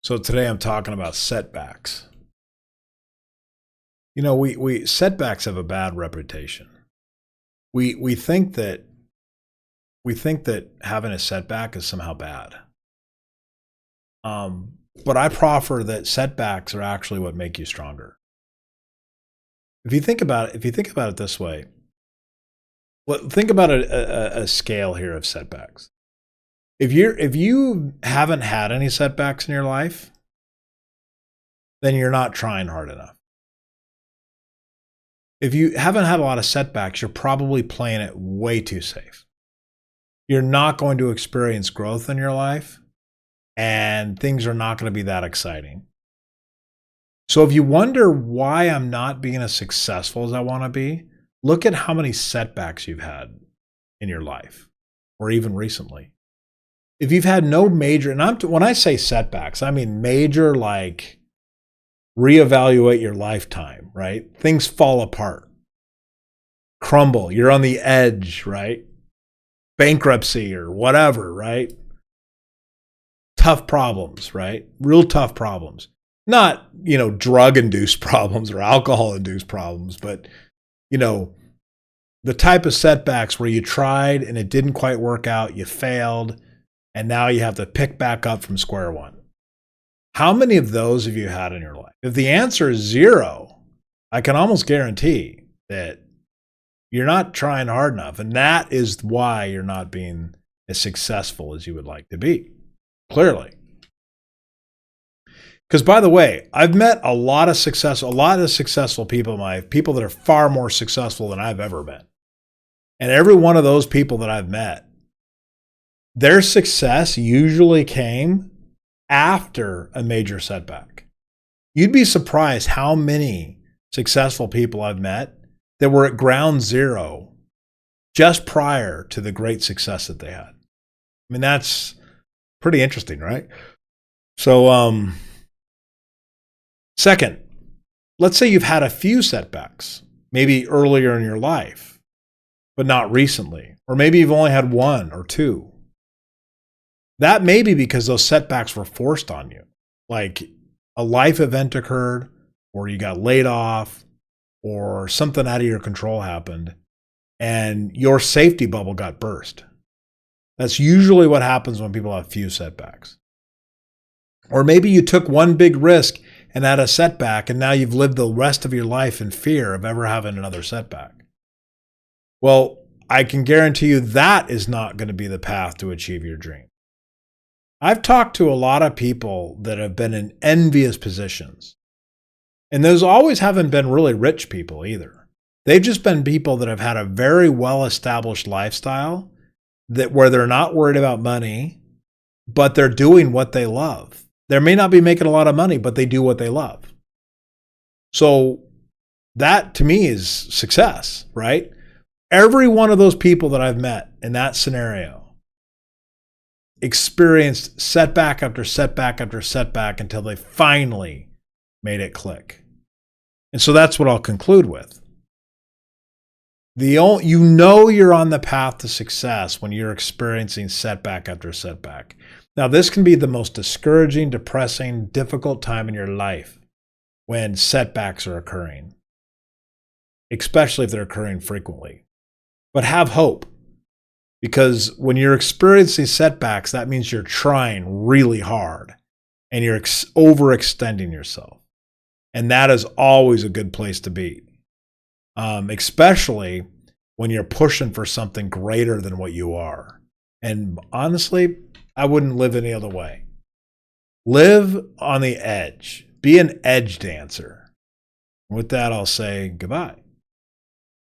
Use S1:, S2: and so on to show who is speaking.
S1: So today I'm talking about setbacks. We setbacks have a bad reputation. We think that having a setback is somehow bad. But I proffer that setbacks are actually what make you stronger. If you think about it this way, think about a scale here of setbacks. If you haven't had any setbacks in your life, then you're not trying hard enough. If you haven't had a lot of setbacks, you're probably playing it way too safe. You're not going to experience growth in your life, and things are not going to be that exciting. So if you wonder why I'm not being as successful as I want to be, look at how many setbacks you've had in your life, or even recently. If you've had no major, and when I say setbacks, I mean major, like reevaluate your lifetime, right? Things fall apart, crumble. You're on the edge, right? Bankruptcy or whatever, right? Tough problems, right? Real tough problems. Not, drug-induced problems or alcohol-induced problems, but, the type of setbacks where you tried and it didn't quite work out, you failed, and now you have to pick back up from square one. How many of those have you had in your life? If the answer is 0, I can almost guarantee that you're not trying hard enough. And that is why you're not being as successful as you would like to be. Clearly. Because by the way, I've met a lot of successful people, people that are far more successful than I've ever met. And every one of those people that I've met, their success usually came after a major setback. You'd be surprised how many successful people I've met that were at ground zero just prior to the great success that they had. I mean, that's pretty interesting, right? So, second, let's say you've had a few setbacks, maybe earlier in your life, but not recently, or maybe you've only had 1 or 2. That may be because those setbacks were forced on you. Like a life event occurred, or you got laid off, or something out of your control happened, and your safety bubble got burst. That's usually what happens when people have few setbacks. Or maybe you took one big risk and had a setback, and now you've lived the rest of your life in fear of ever having another setback. Well, I can guarantee you that is not going to be the path to achieve your dream. I've talked to a lot of people that have been in envious positions. And those always haven't been really rich people either. They've just been people that have had a very well-established lifestyle where they're not worried about money, but they're doing what they love. They may not be making a lot of money, but they do what they love. So that to me is success, right? Every one of those people that I've met in that scenario experienced setback after setback after setback until they finally made it click. And so that's what I'll conclude with. You're on the path to success when you're experiencing setback after setback. Now, this can be the most discouraging, depressing, difficult time in your life when setbacks are occurring, especially if they're occurring frequently. But have hope. Because when you're experiencing setbacks, that means you're trying really hard and you're overextending yourself. And that is always a good place to be, especially when you're pushing for something greater than what you are. And honestly, I wouldn't live any other way. Live on the edge. Be an edge dancer. With that, I'll say goodbye.